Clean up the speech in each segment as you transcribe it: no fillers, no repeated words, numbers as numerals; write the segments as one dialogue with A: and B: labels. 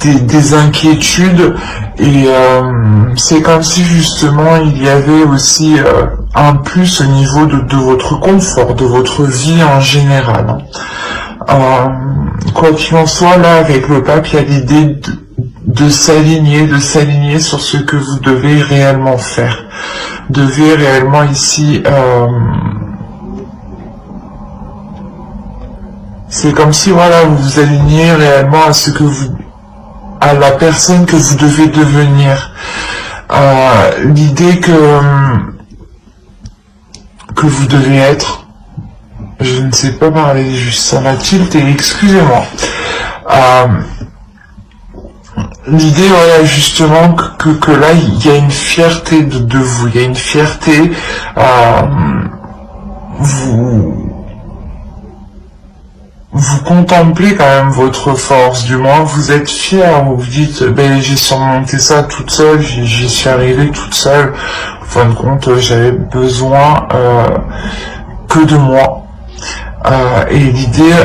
A: des inquiétudes, et c'est comme si justement il y avait aussi un plus au niveau de votre confort, de votre vie en général. Quoi qu'il en soit, là avec le pape, il y a l'idée de s'aligner sur ce que vous devez réellement faire. Devez réellement ici... c'est comme si, voilà, vous vous alignez réellement à ce que vous... à la personne que vous devez devenir. L'idée que vous devez être... Je ne sais pas parler, juste ça m'a tilté, excusez-moi. L'idée, voilà, justement, que là, il y a une fierté de vous, il y a une fierté, vous contemplez quand même votre force, du moins vous êtes fier, vous vous dites, ben j'ai surmonté ça toute seule, j'y suis arrivée toute seule, en fin de compte j'avais besoin que de moi. Et l'idée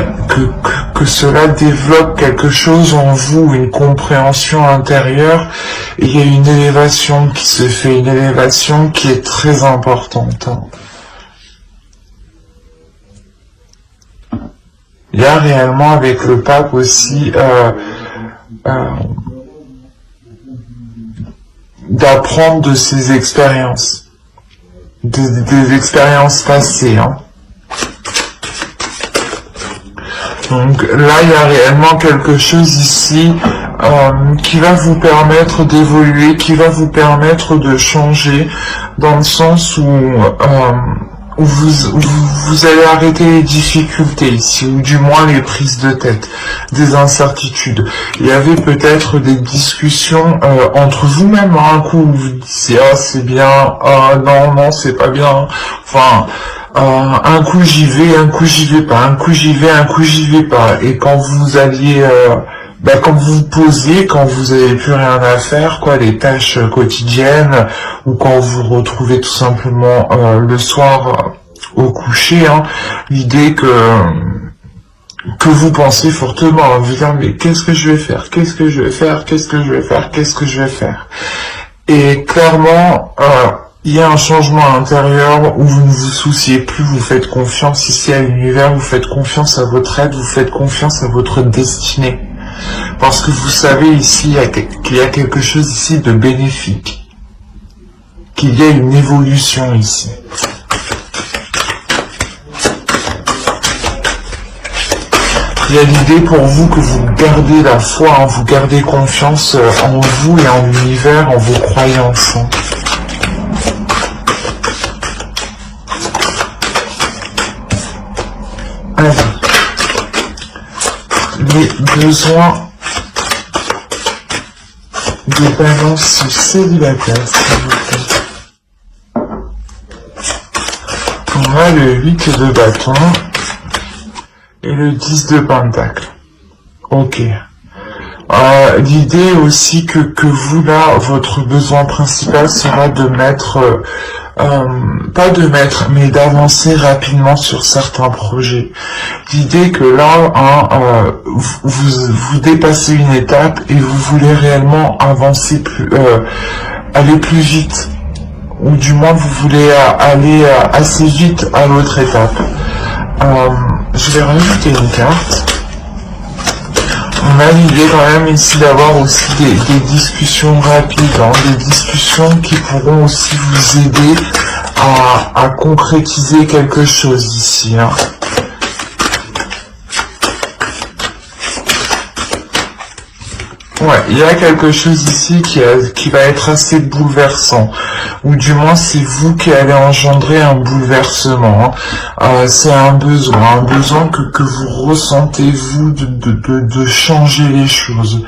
A: que cela développe quelque chose en vous, une compréhension intérieure, et il y a une élévation qui se fait, une élévation qui est très importante. Il y a réellement avec le pape aussi d'apprendre de ses expériences, des expériences passées. Donc là, il y a réellement quelque chose ici qui va vous permettre d'évoluer, qui va vous permettre de changer, dans le sens où vous allez arrêter les difficultés ici, ou du moins les prises de tête, des incertitudes. Il y avait peut-être des discussions entre vous-même, un coup où vous disiez « Ah, c'est bien, ah non, c'est pas bien », enfin... un coup j'y vais, un coup j'y vais pas, un coup j'y vais, un coup j'y vais pas. Et quand vous alliez, quand vous vous posiez, quand vous avez plus rien à faire, quoi, les tâches quotidiennes, ou quand vous vous retrouvez tout simplement le soir au coucher, l'idée que vous pensez fortement, vous dire mais qu'est-ce que je vais faire, qu'est-ce que je vais faire, qu'est-ce que je vais faire, qu'est-ce que je vais faire. Et clairement, il y a un changement intérieur où vous ne vous souciez plus, vous faites confiance ici à l'univers, vous faites confiance à votre aide, vous faites confiance à votre destinée. Parce que vous savez ici qu'il y a quelque chose ici de bénéfique. Qu'il y a une évolution ici. Il y a l'idée pour vous que vous gardez la foi, vous gardez confiance en vous et en l'univers, en vos croyances. Les besoins de balance célibataire, s'il vous plaît. On a le 8 de bâton et le 10 de pentacle. Ok. L'idée aussi que vous, là, votre besoin principal sera de mettre... pas de mettre, mais d'avancer rapidement sur certains projets. L'idée que là, vous dépassez une étape et vous voulez réellement avancer aller plus vite, ou du moins vous voulez aller assez vite à l'autre étape. Je vais rajouter une carte. On a l'idée quand même ici d'avoir aussi des discussions rapides, des discussions qui pourront aussi vous aider à concrétiser quelque chose ici. Ouais, il y a quelque chose ici qui va être assez bouleversant, ou du moins c'est vous qui allez engendrer un bouleversement. C'est un besoin que vous ressentez, vous, de changer les choses,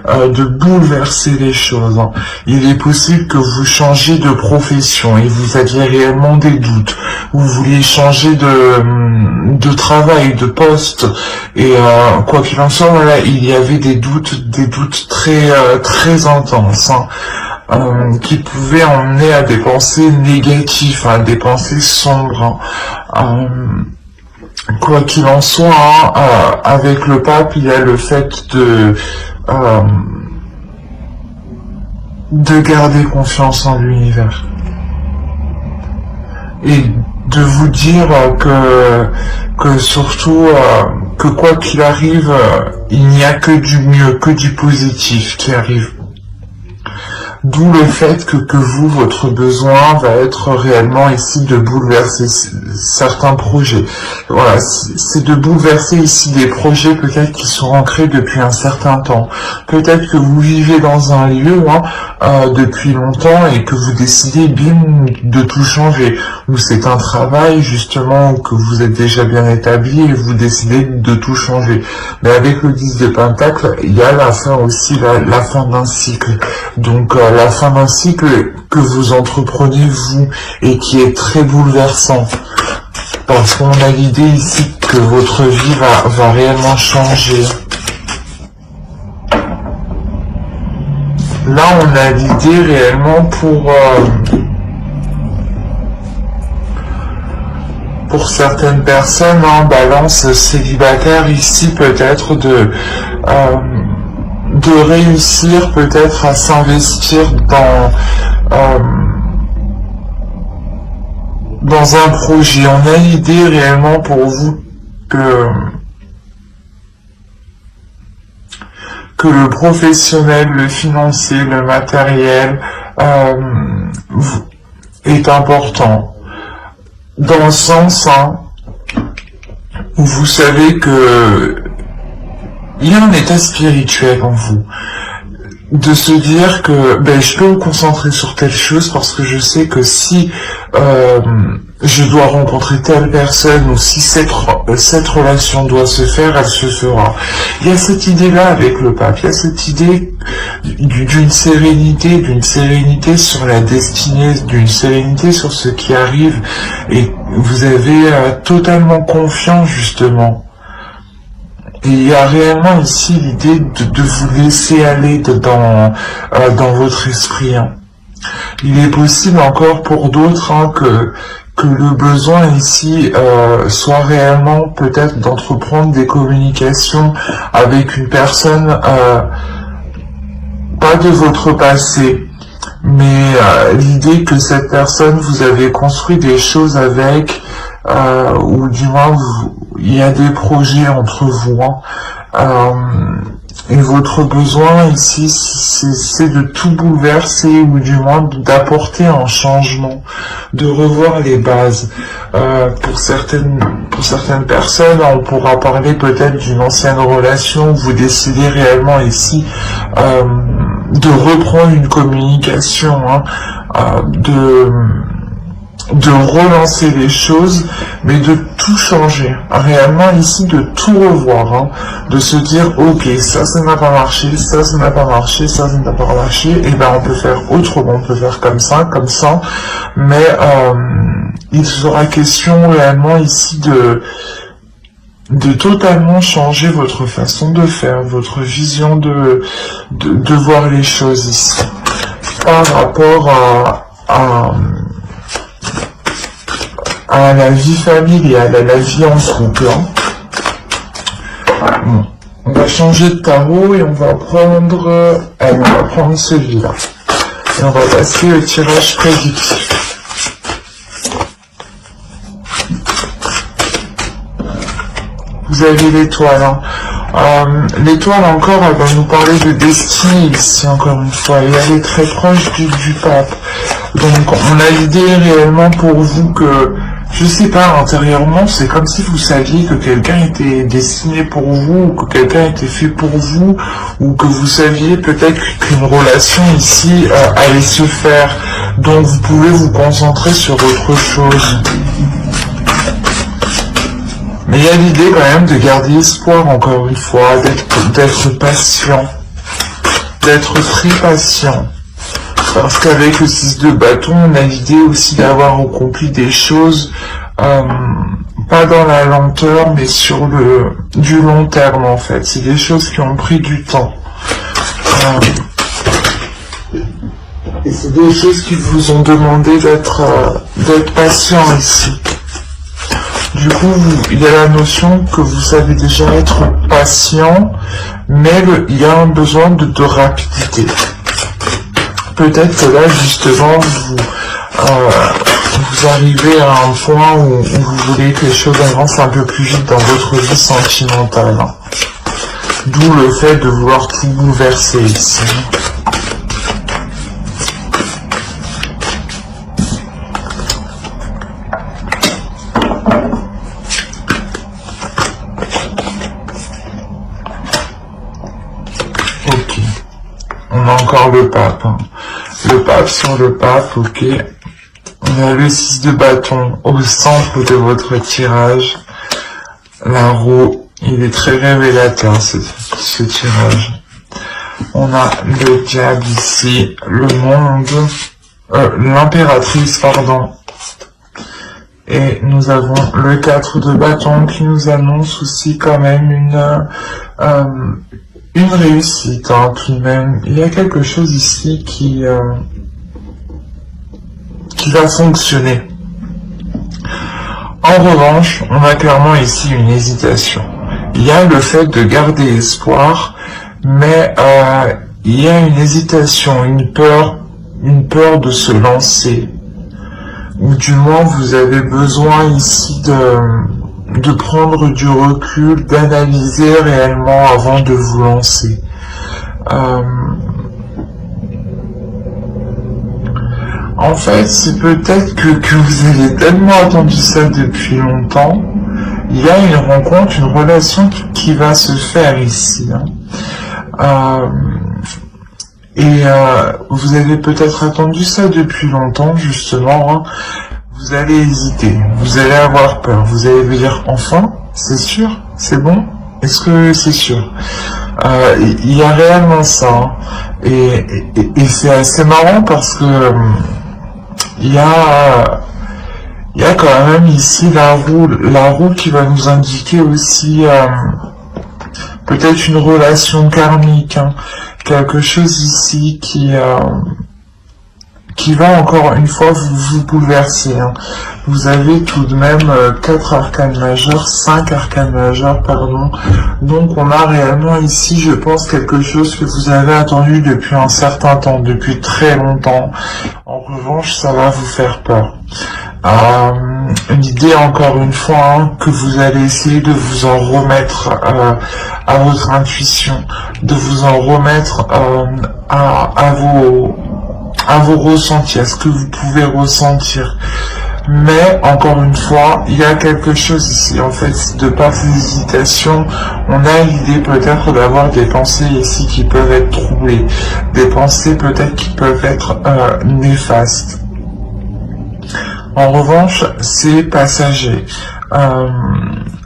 A: de bouleverser les choses. Il est possible que vous changiez de profession et vous aviez réellement des doutes, ou vous vouliez changer de travail, de poste, et quoi qu'il en soit, voilà, il y avait des doutes très intenses, qui pouvaient emmener à des pensées négatives, à des pensées sombres. Quoi qu'il en soit, avec le pape, il y a le fait de garder confiance en l'univers. Et de vous dire que surtout, que quoi qu'il arrive, il n'y a que du mieux, que du positif qui arrive. D'où le fait que vous, votre besoin va être réellement ici de bouleverser certains projets. Voilà, c'est de bouleverser ici des projets peut-être qui sont ancrés depuis un certain temps. Peut-être que vous vivez dans un lieu depuis longtemps et que vous décidez bim de tout changer. Ou c'est un travail justement où que vous êtes déjà bien établi et vous décidez de tout changer. Mais avec le 10 de Pentacle, il y a la fin aussi, la fin d'un cycle. Donc la fin d'un cycle que vous entreprenez vous et qui est très bouleversant. Parce qu'on a l'idée ici que votre vie va réellement changer. Là, on a l'idée réellement pour certaines personnes en balance célibataire ici peut-être de réussir peut-être à s'investir dans un projet. On a l'idée réellement pour vous que le professionnel, le financier, le matériel est important. Dans le sens où vous savez que il y a un état spirituel en vous. De se dire que je peux me concentrer sur telle chose parce que je sais que si je dois rencontrer telle personne ou si cette relation doit se faire, elle se fera. Il y a cette idée-là avec le pape, il y a cette idée d'une sérénité sur la destinée, d'une sérénité sur ce qui arrive et vous avez totalement confiance justement. Et il y a réellement ici l'idée de vous laisser aller dans votre esprit. Il est possible encore pour d'autres que le besoin ici soit réellement peut-être d'entreprendre des communications avec une personne, pas de votre passé, mais l'idée que cette personne, vous avez construit des choses avec, ou du moins il y a des projets entre vous, et votre besoin ici c'est de tout bouleverser ou du moins d'apporter un changement, de revoir les bases. Pour certaines personnes, on pourra parler peut-être d'une ancienne relation où vous décidez réellement ici de reprendre une communication, de relancer les choses, mais de tout changer. Réellement ici, de tout revoir, de se dire, ok, ça n'a pas marché, ça n'a pas marché, ça n'a pas marché, et on peut faire autrement, on peut faire comme ça, mais il sera question réellement ici de totalement changer votre façon de faire, votre vision de voir les choses ici, par rapport à la vie familiale, à la vie en couple. Bon. On va changer de tarot et on va prendre celui-là. Et on va passer au tirage prédictif. Vous avez l'étoile. L'étoile encore, elle va nous parler de destinée ici, encore une fois. Et elle est très proche du pape. Donc on a l'idée réellement pour vous que, je sais pas, intérieurement, c'est comme si vous saviez que quelqu'un était destiné pour vous, ou que quelqu'un était fait pour vous, ou que vous saviez peut-être qu'une relation ici allait se faire. Donc vous pouvez vous concentrer sur autre chose. Mais il y a l'idée quand même de garder espoir, encore une fois, d'être patient, d'être très patient. Parce qu'avec le 6 de bâton, on a l'idée aussi d'avoir accompli des choses, pas dans la lenteur, mais sur du long terme en fait. C'est des choses qui ont pris du temps. Et c'est des choses qui vous ont demandé d'être patient ici. Du coup, il y a la notion que vous savez déjà être patient, mais il y a un besoin de rapidité. peut-être que là, justement, vous arrivez à un point où vous voulez que les choses avancent un peu plus vite dans votre vie sentimentale. Hein. D'où le fait de vouloir tout bouleverser ici. Ok. On a encore le pape. Hein. Le pape sur le pape, ok. On a le 6 de bâton au centre de votre tirage. La roue, il est très révélateur ce tirage. On a le diable ici, le monde, l'impératrice, pardon. Et nous avons le 4 de bâton qui nous annonce aussi quand même une réussite, hein, tout de même. Il y a quelque chose ici qui va fonctionner. En revanche, on a clairement ici une hésitation. Il y a le fait de garder espoir, mais il y a une hésitation, une peur de se lancer. Ou du moins, vous avez besoin ici de prendre du recul, d'analyser réellement avant de vous lancer. En fait, c'est peut-être que vous avez tellement attendu ça depuis longtemps. Il y a une rencontre, une relation qui va se faire ici. Hein. Vous avez peut-être attendu ça depuis longtemps, justement. Hein. Vous allez hésiter, vous allez avoir peur, vous allez vous dire, enfin, c'est sûr, c'est bon, est-ce que c'est sûr? Il y a réellement ça. Hein. Et c'est assez marrant parce que il y a quand même ici la roue qui va nous indiquer aussi peut-être une relation karmique, hein, quelque chose ici qui va encore une fois vous bouleverser. Hein. Vous avez tout de même 4 arcanes majeures, 5 arcanes majeures, pardon. Donc on a réellement ici, je pense, quelque chose que vous avez attendu depuis un certain temps, depuis très longtemps. En revanche, ça va vous faire peur. L'idée, encore une fois, hein, que vous allez essayer de vous en remettre à votre intuition, de vous en remettre à vos ressentis, à ce que vous pouvez ressentir. Mais, encore une fois, il y a quelque chose ici, en fait, de par ces hésitations, on a l'idée peut-être d'avoir des pensées ici qui peuvent être troublées, des pensées peut-être qui peuvent être néfastes. En revanche, c'est passager.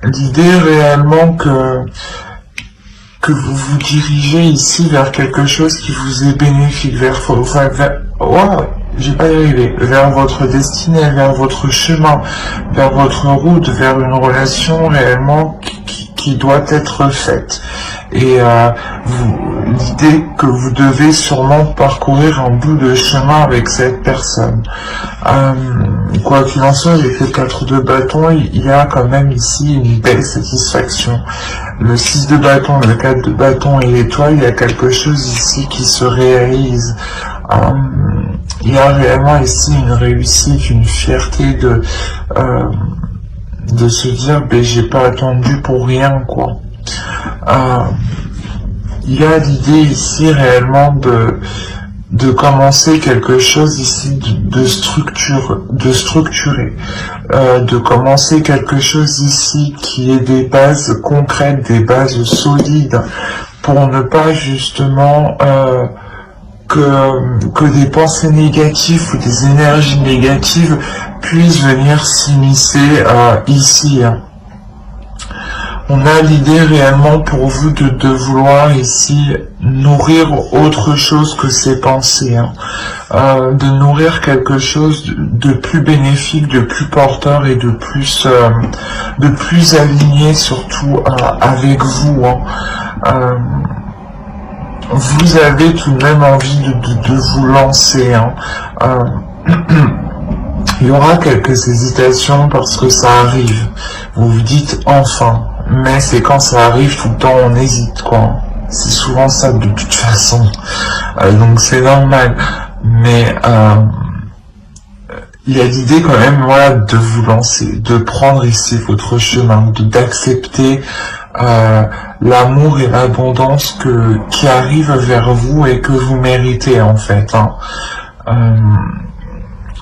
A: L'idée réellement que vous vous dirigez ici vers quelque chose qui vous est bénéfique, vers votre destinée, vers votre chemin, vers votre route, vers une relation réellement qui doit être faite. Et l'idée que vous devez sûrement parcourir un bout de chemin avec cette personne. Quoi qu'il en soit, avec le 4 de bâton, il y a quand même ici une belle satisfaction. Le 6 de bâton, le 4 de bâton et l'étoile, il y a quelque chose ici qui se réalise. Il y a réellement ici une réussite, une fierté de se dire, ben j'ai pas attendu pour rien, quoi. Il y a l'idée ici réellement de commencer quelque chose ici de structuré, de commencer quelque chose ici qui est des bases concrètes, des bases solides, pour ne pas justement que des pensées négatives ou des énergies négatives puissent venir s'immiscer ici. On a l'idée réellement pour vous de vouloir ici nourrir autre chose que ces pensées, hein. De nourrir quelque chose de plus bénéfique, de plus porteur et de plus aligné surtout avec vous. Hein. Vous avez tout de même envie de vous lancer. Hein. Il y aura quelques hésitations parce que ça arrive. Vous vous dites enfin. Mais c'est quand ça arrive tout le temps on hésite, quoi. C'est souvent ça de toute façon. Donc c'est normal. mais il y a l'idée quand même, voilà, de vous lancer, de prendre ici votre chemin, d'accepter l'amour et l'abondance qui arrivent vers vous et que vous méritez en fait.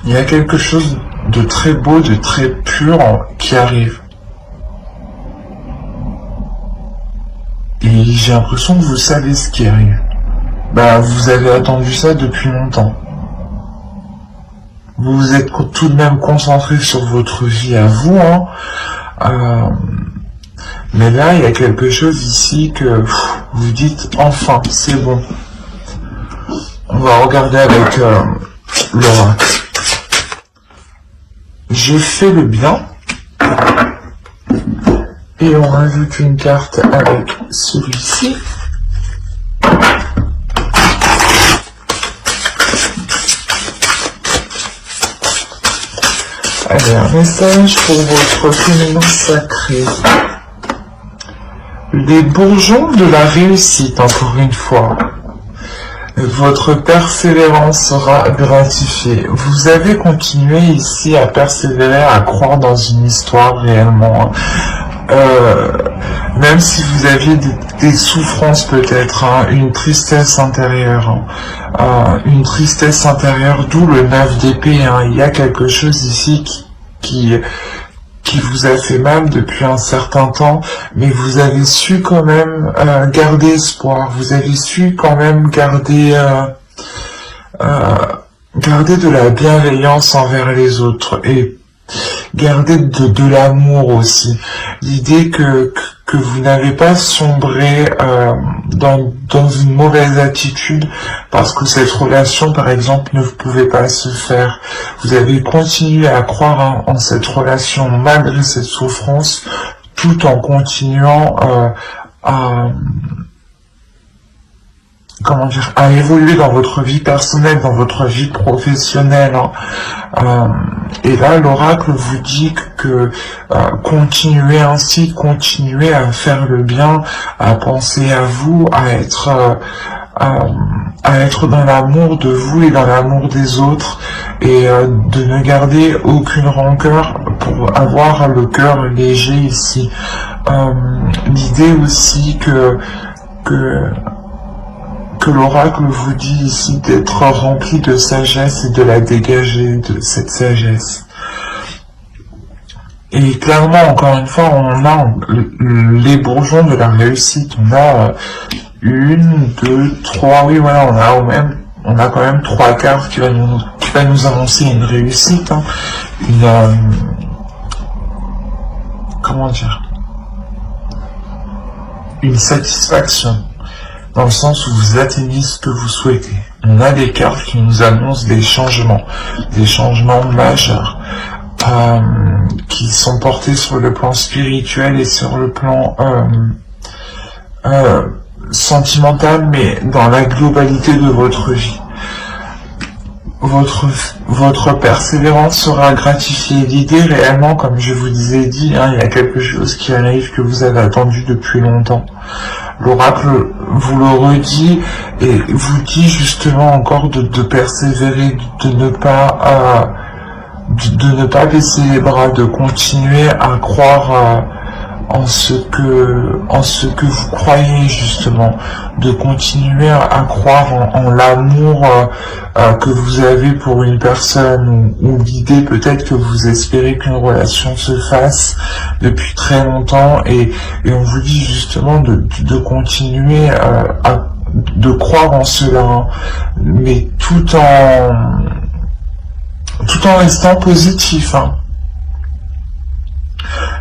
A: Il y a quelque chose de très beau, de très pur qui arrive. Et j'ai l'impression que vous savez ce qui arrive. Bah, vous avez attendu ça depuis longtemps. Vous vous êtes tout de même concentré sur votre vie à vous, mais là, il y a quelque chose ici que vous dites, enfin, c'est bon. On va regarder avec l'oracle. Je fais le bien. Et on rajoute une carte avec celui-ci. Allez, un message pour votre féminin sacré. Les bourgeons de la réussite, encore une fois. Votre persévérance sera gratifiée. Vous avez continué ici à persévérer, à croire dans une histoire réellement. Même si vous aviez des souffrances peut-être, une tristesse intérieure, d'où le 9 d'épée. Il y a quelque chose ici qui vous a fait mal depuis un certain temps, mais vous avez su quand même garder espoir, vous avez su quand même garder de la bienveillance envers les autres et garder de l'amour aussi. L'idée que vous n'avez pas sombré dans une mauvaise attitude parce que cette relation, par exemple, ne pouvait pas se faire. Vous avez continué à croire en cette relation malgré cette souffrance, tout en continuant à évoluer dans votre vie personnelle, dans votre vie professionnelle. Et là, l'oracle vous dit que continuez ainsi, continuez à faire le bien, à penser à vous, à être dans l'amour de vous et dans l'amour des autres, et de ne garder aucune rancœur pour avoir le cœur léger ici. L'idée aussi que l'oracle vous dit ici d'être rempli de sagesse et de la dégager de cette sagesse. Et clairement, encore une fois, on a les bourgeons de la réussite. On a 1, 2, 3, oui voilà, on a quand même 3 cartes qui va nous annoncer une réussite, une satisfaction. Dans le sens où vous atteignez ce que vous souhaitez. On a des cartes qui nous annoncent des changements majeurs, qui sont portés sur le plan spirituel et sur le plan sentimental, mais dans la globalité de votre vie. Votre persévérance sera gratifiée. L'idée réellement, comme je vous ai dit, il y a quelque chose qui arrive que vous avez attendu depuis longtemps. L'oracle vous le redit et vous dit justement encore de persévérer, de ne pas baisser les bras, de continuer à croire en ce que vous croyez justement, de continuer à croire en l'amour que vous avez pour une personne, ou l'idée peut-être que vous espérez qu'une relation se fasse depuis très longtemps, et on vous dit justement de continuer de croire en cela, mais tout en restant positif.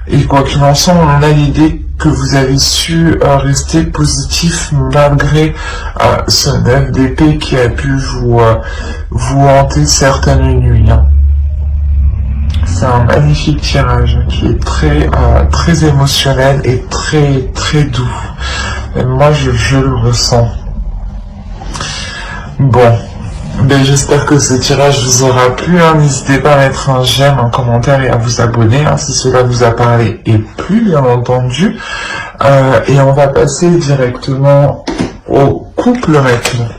A: Et quoi qu'il en soit, on a l'idée que vous avez su rester positif malgré ce 9 d'épée qui a pu vous hanter certaines nuits. C'est un magnifique tirage qui est très émotionnel et très doux. Et moi, je le ressens. Bon. Ben, j'espère que ce tirage vous aura plu. N'hésitez pas à mettre un j'aime, un commentaire et à vous abonner si cela vous a parlé et plu, bien entendu. Et on va passer directement au couple maintenant.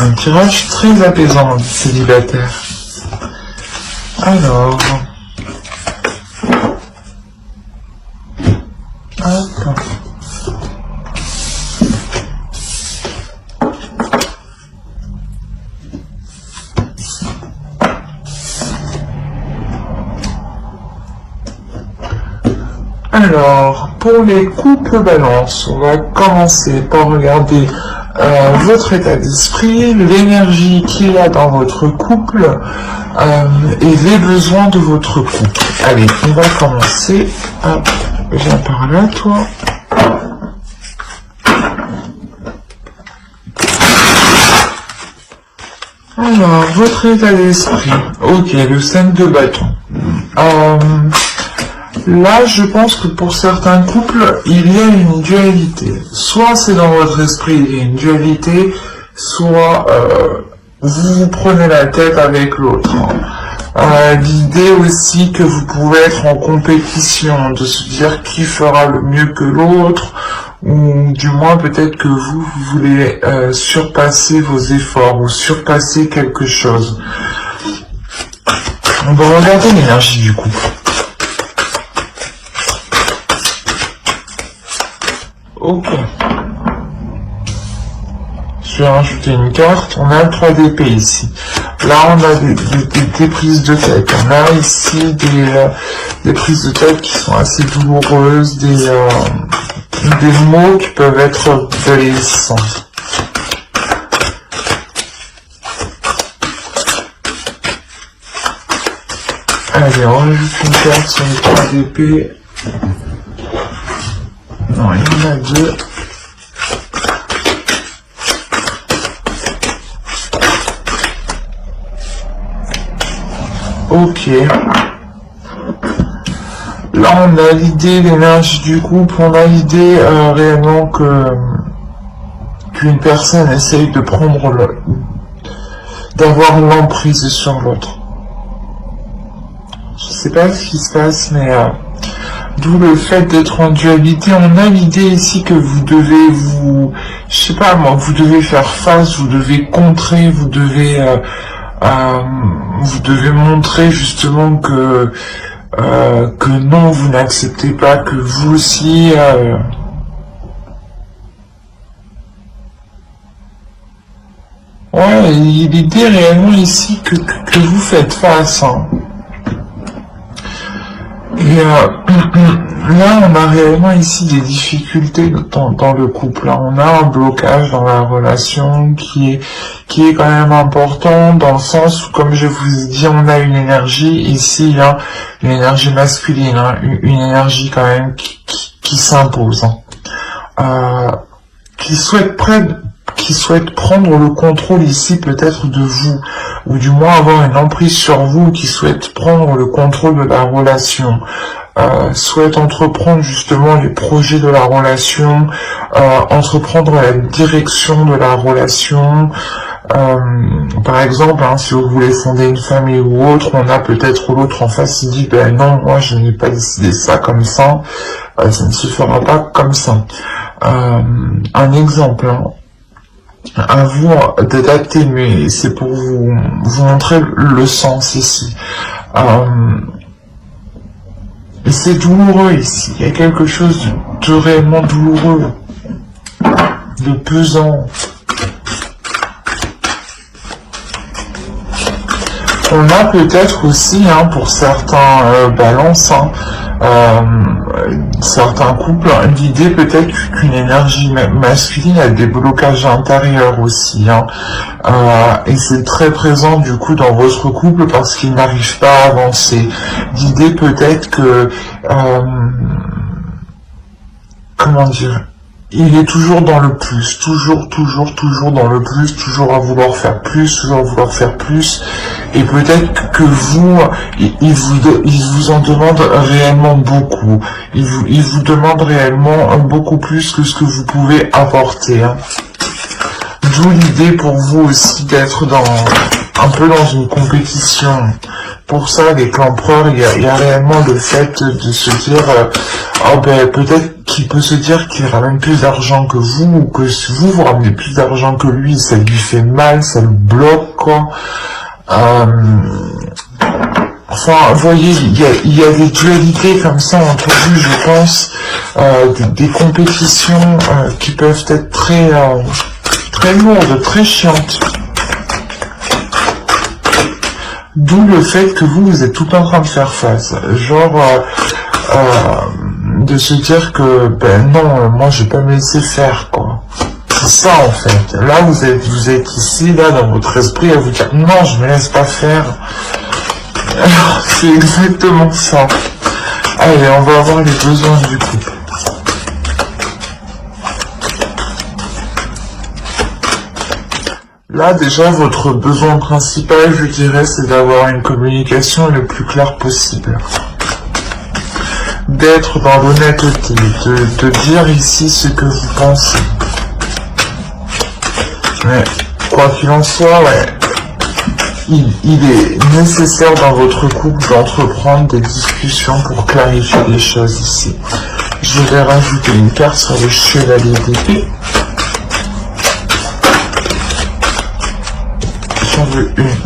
A: Un tirage très apaisant, célibataire. Alors... Hop. Alors, pour les couples balance, on va commencer par regarder votre état d'esprit, l'énergie qu'il y a dans votre couple et les besoins de votre couple. Allez, on va commencer. Hop, viens par là, toi. Alors, votre état d'esprit. Ok, le 5 de bâton. Là, je pense que pour certains couples, il y a une dualité. Soit c'est dans votre esprit, il y a une dualité, soit vous vous prenez la tête avec l'autre. L'idée aussi que vous pouvez être en compétition, de se dire qui fera le mieux que l'autre, ou du moins peut-être que vous voulez surpasser vos efforts, ou surpasser quelque chose. On va regarder l'énergie du couple. Ok. Je vais rajouter une carte. On a le 3 d'épée ici. Là, on a des prises de tête. On a ici des prises de tête qui sont assez douloureuses, des mots qui peuvent être blessants. Allez, on rajoute une carte sur le 3 d'épée. Non, il y en a 2. Ok. Là, on a l'idée, l'énergie du couple, on a l'idée réellement qu'une personne essaye de d'avoir l'emprise sur l'autre. Je sais pas ce qui se passe, mais d'où le fait d'être en dualité. On a l'idée ici que vous devez je sais pas moi, vous devez faire face, vous devez contrer, vous devez montrer justement que non, vous n'acceptez pas, que vous aussi ouais, l'idée réellement ici que vous faites face, hein. Et là, on a réellement ici des difficultés dans le couple. Là, on a un blocage dans la relation qui est quand même important, dans le sens où, comme je vous ai dit, on a une énergie ici, là, une énergie masculine, hein, une énergie quand même qui s'impose, hein, qui souhaite prendre le contrôle ici peut-être de vous, ou du moins avoir une emprise sur vous, qui souhaite prendre le contrôle de la relation, souhaite entreprendre justement les projets de la relation, entreprendre la direction de la relation. Par exemple, hein, si vous voulez fonder une famille ou autre, on a peut-être l'autre en face qui dit ben non, moi je n'ai pas décidé ça comme ça, ça ne se fera pas comme ça. Un exemple, hein, à vous d'adapter, mais c'est pour vous montrer le sens ici. Et c'est douloureux ici, il y a quelque chose de réellement douloureux, de pesant. On a peut-être aussi, hein, pour certains balances, hein, certains couples, l'idée peut-être qu'une énergie masculine a des blocages intérieurs aussi, hein, et c'est très présent du coup dans votre couple parce qu'il n'arrive pas à avancer. L'idée peut-être que, comment dire, il est toujours dans le plus, toujours dans le plus, toujours à vouloir faire plus, et peut-être que vous, il vous en demande réellement beaucoup, il vous demande réellement beaucoup plus que ce que vous pouvez apporter, hein. D'où l'idée pour vous aussi d'être un peu dans une compétition, Pour ça, avec l'empereur, il y a réellement le fait de se dire, oh ben peut-être qu'il peut se dire qu'il ramène plus d'argent que vous, ou que si vous ramenez plus d'argent que lui, ça lui fait mal, ça le bloque, quoi. Enfin, vous voyez, il y a des dualités comme ça entre vous, je pense, des compétitions qui peuvent être très lourdes, très chiantes. D'où le fait que vous êtes tout en train de faire face. Genre, de se dire que, ben non, moi je vais pas me laisser faire, quoi. C'est ça en fait. Là, vous êtes ici, là, dans votre esprit, à vous dire, non, je me laisse pas faire. C'est exactement ça. Allez, on va voir les besoins du couple. Là, déjà, votre besoin principal, je dirais, c'est d'avoir une communication le plus claire possible. D'être dans l'honnêteté, de dire ici ce que vous pensez. Mais, quoi qu'il en soit, ouais, il est nécessaire dans votre couple d'entreprendre des discussions pour clarifier les choses ici. Je vais rajouter une carte sur le chevalier d'épée. J'en veux une.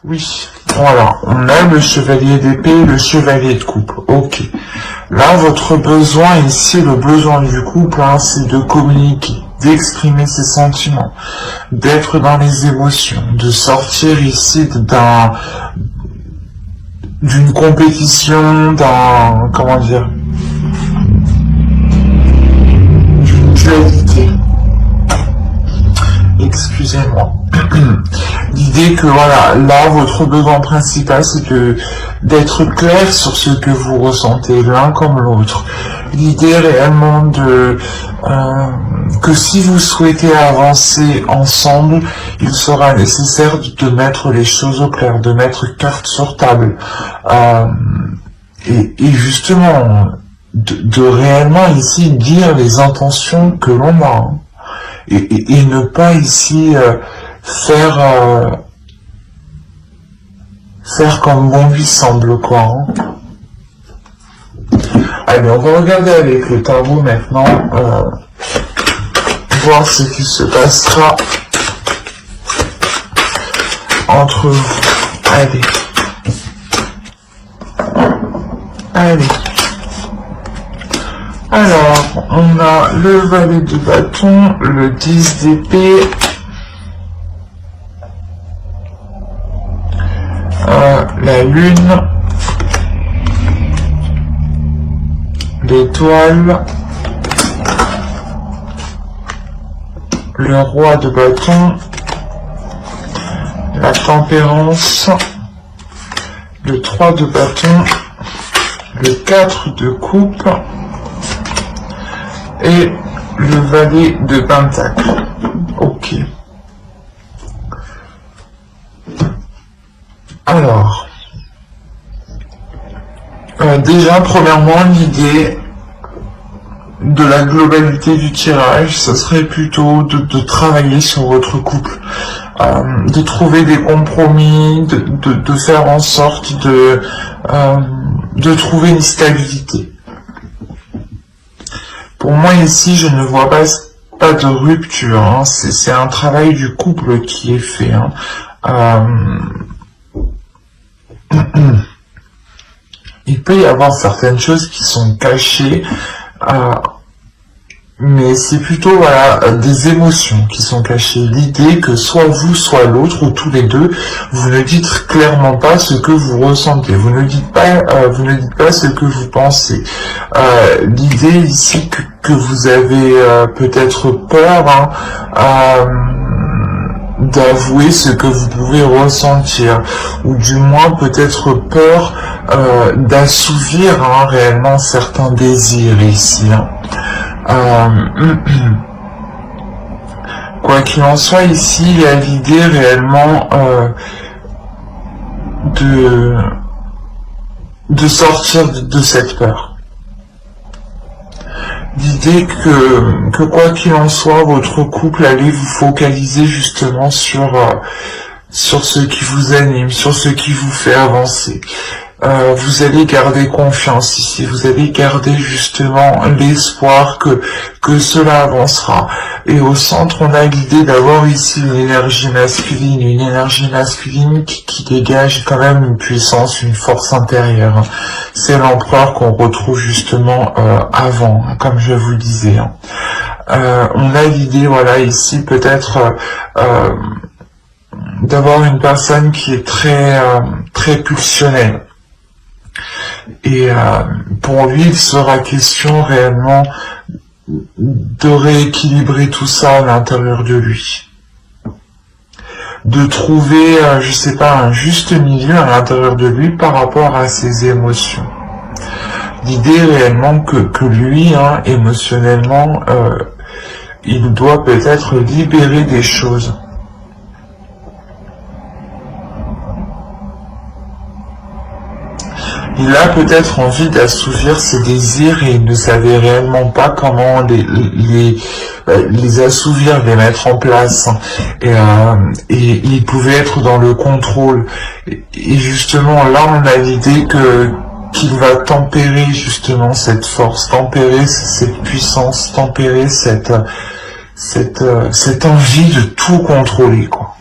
A: Oui, voilà, on a le chevalier d'épée et le chevalier de coupe. Ok. Là, votre besoin ici, le besoin du couple, hein, c'est de communiquer, d'exprimer ses sentiments, d'être dans les émotions, de sortir ici d'une compétition, comment dire, d'une dualité. Excusez-moi. L'idée que voilà, là, votre besoin principal, c'est d'être clair sur ce que vous ressentez l'un comme l'autre. L'idée réellement que si vous souhaitez avancer ensemble, il sera nécessaire de mettre les choses au clair, de mettre carte sur table. Et justement, de réellement ici dire les intentions que l'on a. Hein. Et ne pas ici faire comme bon lui semble, quoi. Hein. Allez, on va regarder avec le tarot maintenant, voir ce qui se passera entre vous. Allez. Allez. Alors, on a le valet de bâton, le 10 d'épée, la lune, l'étoile, le roi de bâton, la tempérance, le 3 de bâton, le 4 de coupe, et le valet de pentacle. Ok. Alors, déjà, premièrement, l'idée de la globalité du tirage, ça serait plutôt de travailler sur votre couple, de trouver des compromis, de faire en sorte de trouver une stabilité. Pour moi ici, je ne vois pas de rupture, hein. C'est un travail du couple qui est fait. Hein. Il peut y avoir certaines choses qui sont cachées, mais c'est plutôt voilà des émotions qui sont cachées. L'idée que soit vous, soit l'autre, ou tous les deux, vous ne dites clairement pas ce que vous ressentez. Vous ne dites pas ce que vous pensez. L'idée ici que vous avez peut-être peur d'avouer ce que vous pouvez ressentir, ou du moins peut-être peur d'assouvir réellement certains désirs ici. Quoi qu'il en soit, ici, il y a l'idée réellement de sortir de cette peur. L'idée que quoi qu'il en soit, votre couple allait vous focaliser justement sur sur ce qui vous anime, sur ce qui vous fait avancer. Vous allez garder confiance ici, vous allez garder justement l'espoir que cela avancera. Et au centre, on a l'idée d'avoir ici une énergie masculine qui dégage quand même une puissance, une force intérieure. C'est l'empereur qu'on retrouve justement avant, comme je vous le disais. On a l'idée, voilà, ici peut-être d'avoir une personne qui est très pulsionnelle. Et pour lui, il sera question réellement de rééquilibrer tout ça à l'intérieur de lui. De trouver, je sais pas, un juste milieu à l'intérieur de lui par rapport à ses émotions. L'idée réellement que lui, émotionnellement, il doit peut-être libérer des choses. Il a peut-être envie d'assouvir ses désirs et il ne savait réellement pas comment les assouvir, les mettre en place. Et il pouvait être dans le contrôle. Et justement, là, on a l'idée qu'il va tempérer justement cette force, tempérer cette puissance, tempérer cette envie de tout contrôler, quoi.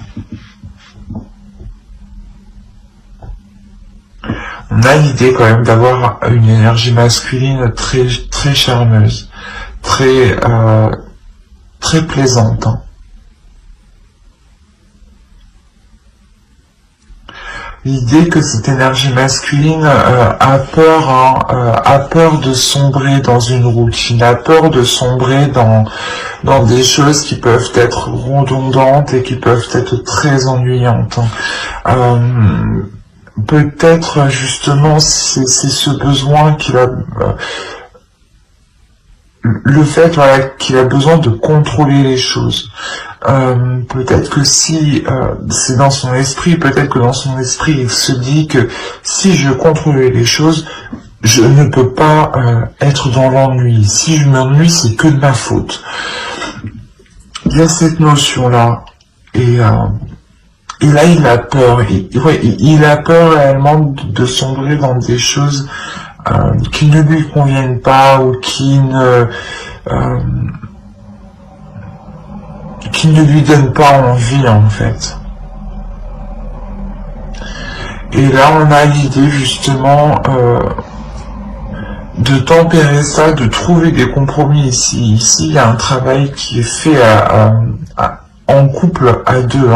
A: On a l'idée quand même d'avoir une énergie masculine très charmeuse, très plaisante. L'idée que cette énergie masculine a peur de sombrer dans une routine, a peur de sombrer dans des choses qui peuvent être redondantes et qui peuvent être très ennuyantes. Peut-être justement c'est ce besoin qu'il a, le fait qu'il a besoin de contrôler les choses. Peut-être que si c'est dans son esprit, peut-être que dans son esprit il se dit que si je contrôlais les choses, je ne peux pas être dans l'ennui. Si je m'ennuie, c'est que de ma faute. Il y a cette notion-là. Et là, il a peur. Il a peur réellement de sombrer dans des choses qui ne lui conviennent pas ou qui ne lui donnent pas envie, en fait. Et là, on a l'idée justement de tempérer ça, de trouver des compromis ici. Ici, il y a un travail qui est fait en couple à deux.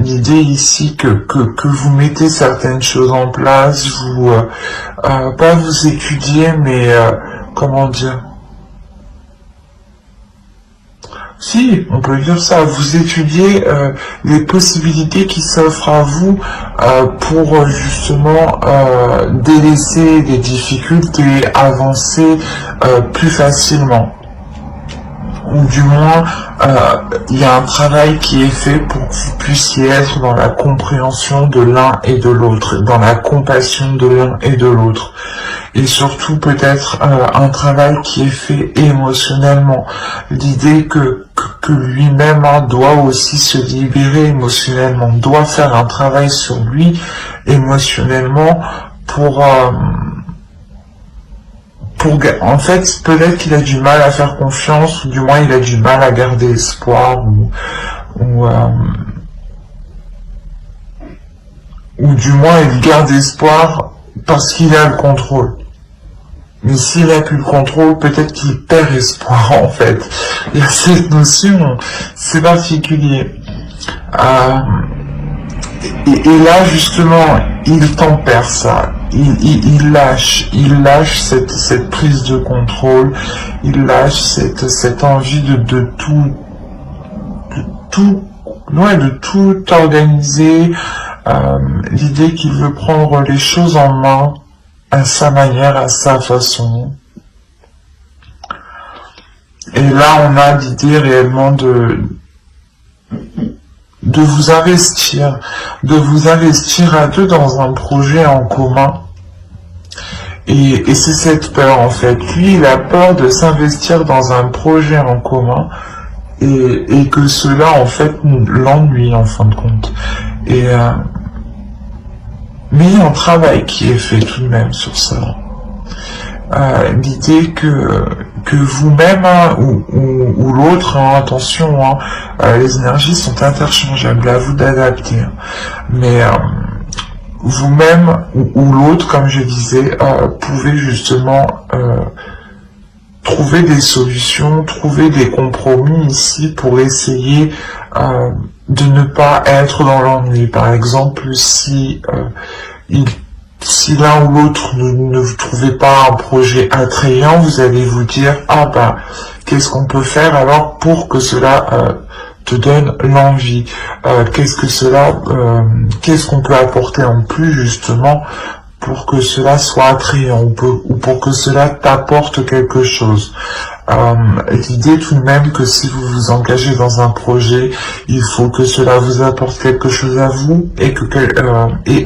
A: L'idée ici que vous mettez certaines choses en place, vous pas vous étudiez, mais comment dire, si on peut dire ça, vous étudiez les possibilités qui s'offrent à vous pour justement délaisser les difficultés, avancer plus facilement. Ou du moins, il y a un travail qui est fait pour que vous puissiez être dans la compréhension de l'un et de l'autre, dans la compassion de l'un et de l'autre. Et surtout peut-être un travail qui est fait émotionnellement. L'idée que lui-même doit aussi se libérer émotionnellement, doit faire un travail sur lui émotionnellement pour en fait, peut-être qu'il a du mal à faire confiance, ou du moins il a du mal à garder espoir, ou du moins il garde espoir parce qu'il a le contrôle. Mais s'il n'a plus le contrôle, peut-être qu'il perd espoir, en fait. Il y a cette notion, c'est particulier. Et là, justement, il tempère ça. Il lâche cette prise de contrôle, il lâche cette envie de tout organiser, l'idée qu'il veut prendre les choses en main à sa manière, à sa façon. Et là, on a l'idée réellement de vous investir à deux dans un projet en commun. Et c'est cette peur, en fait. Lui, il a peur de s'investir dans un projet en commun et que cela en fait l'ennuie en fin de compte. Mais il y a un travail qui est fait tout de même sur ça. L'idée que vous-même ou l'autre, attention, les énergies sont interchangeables, à vous d'adapter. Mais vous-même ou l'autre, comme je disais, pouvez justement trouver des solutions, trouver des compromis ici pour essayer de ne pas être dans l'ennui. Par exemple, si l'un ou l'autre ne vous trouvez pas un projet attrayant, vous allez vous dire qu'est-ce qu'on peut faire alors pour que cela te donne l'envie, qu'est-ce qu'on peut apporter en plus justement pour que cela soit attrayant ou pour que cela t'apporte quelque chose. L'idée tout de même que si vous vous engagez dans un projet, il faut que cela vous apporte quelque chose à vous et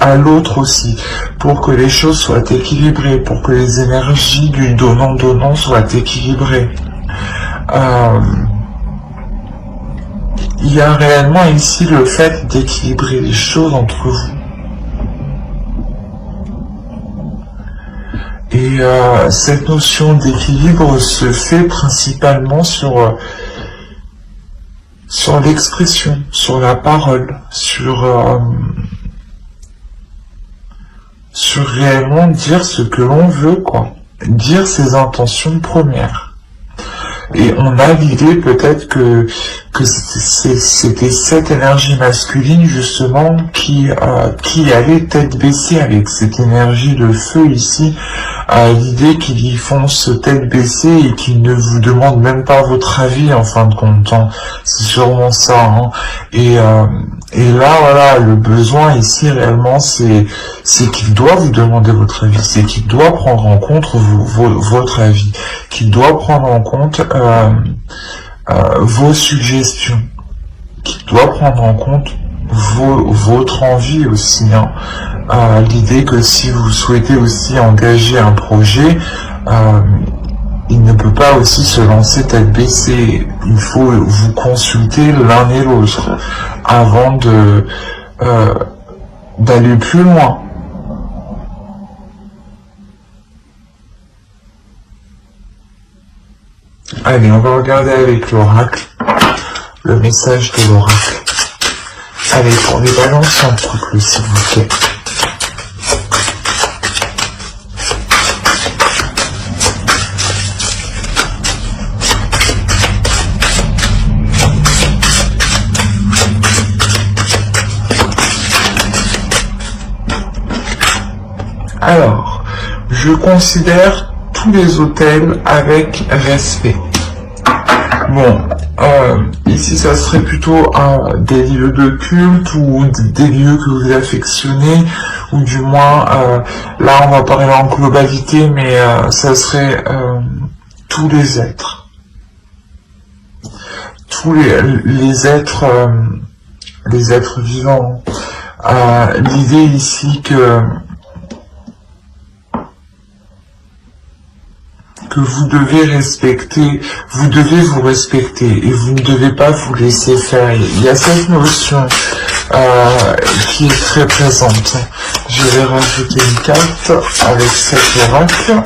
A: à l'autre aussi, pour que les choses soient équilibrées, pour que les énergies du donnant-donnant soient équilibrées. Il y a réellement ici le fait d'équilibrer les choses entre vous. Et cette notion d'équilibre se fait principalement sur l'expression, sur la parole, sur réellement dire ce que l'on veut, quoi. Dire ses intentions premières. Et on a l'idée peut-être que c'était cette énergie masculine justement qui allait tête baissée avec cette énergie de feu ici, l'idée qu'il y fonce tête baissée et qu'il ne vous demande même pas votre avis en fin de compte. C'est sûrement ça. Et là voilà, le besoin ici réellement c'est qu'il doit vous demander votre avis, c'est qu'il doit prendre en compte votre avis, qu'il doit prendre en compte vos suggestions, qu'il doit prendre en compte votre envie aussi. L'idée que si vous souhaitez aussi engager un projet, il ne peut pas aussi se lancer tête baissée. Il faut vous consulter l'un et l'autre avant d'aller plus loin. Allez, on va regarder avec l'oracle, le message de l'oracle. Allez, pour les balances un couple, s'il vous plaît. Alors, je considère tous les hôtels avec respect. Bon, ici ça serait plutôt des lieux de culte ou des lieux que vous affectionnez, ou du moins, là on va parler en globalité, mais ça serait tous les êtres. Tous les êtres vivants. L'idée ici que vous devez respecter, vous devez vous respecter et vous ne devez pas vous laisser faire. Il y a cette notion qui est très présente. Je vais rajouter une carte avec cet oracle.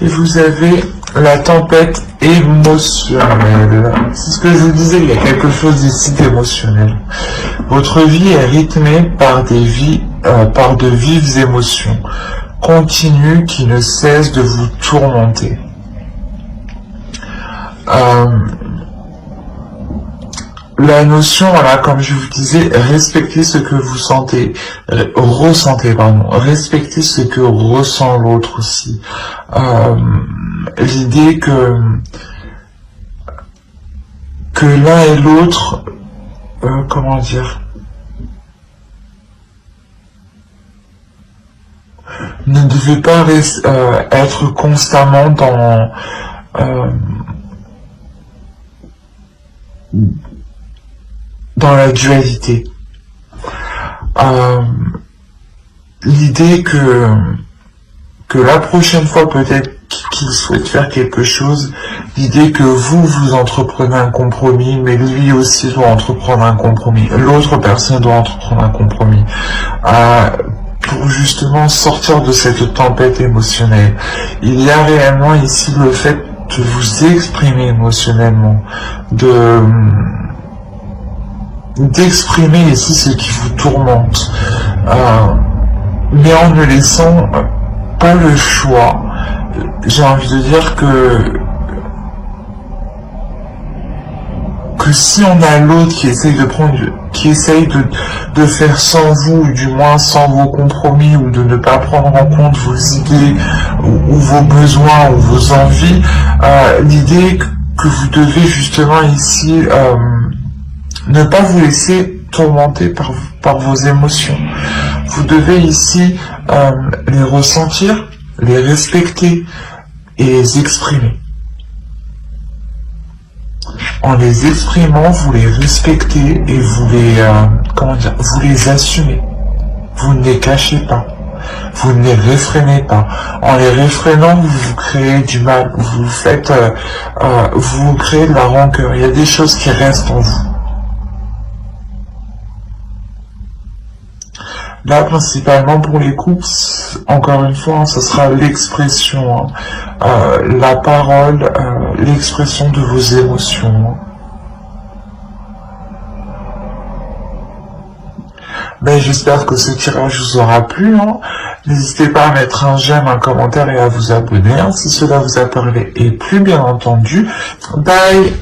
A: Et vous avez la tempête émotionnelle. C'est ce que je vous disais, il y a quelque chose ici d'émotionnel. Votre vie est rythmée par par de vives émotions continues qui ne cessent de vous tourmenter. La notion, voilà, comme je vous disais, respectez ce que vous ressentez, respectez ce que ressent l'autre aussi. L'idée que l'un et l'autre, comment dire, ne devez pas être constamment dans la dualité. L'idée que la prochaine fois peut-être qu'il souhaite faire quelque chose, L'idée que vous entreprenez un compromis, mais lui aussi doit entreprendre un compromis. L'autre personne doit entreprendre un compromis. Pour justement sortir de cette tempête émotionnelle. Il y a réellement ici le fait de vous exprimer émotionnellement, d'exprimer ici ce qui vous tourmente, mais en ne laissant pas le choix. J'ai envie de dire que si on a l'autre qui essaye de faire sans vous, ou du moins sans vos compromis, ou de ne pas prendre en compte vos idées, ou vos besoins, ou vos envies, l'idée que vous devez justement ici ne pas vous laisser tourmenter par vos émotions. Vous devez ici les ressentir, les respecter et les exprimer. En les exprimant, vous les respectez et vous les assumez. Vous ne les cachez pas. Vous ne les réfrénez pas. En les réfrénant, vous créez du mal. Vous créez de la rancœur. Il y a des choses qui restent en vous. Là, principalement pour les couples, encore une fois, ce sera l'expression, la parole, l'expression de vos émotions. Ben, j'espère que ce tirage vous aura plu. N'hésitez pas à mettre un j'aime, un commentaire et à vous abonner si cela vous a parlé. Et plus bien entendu, bye!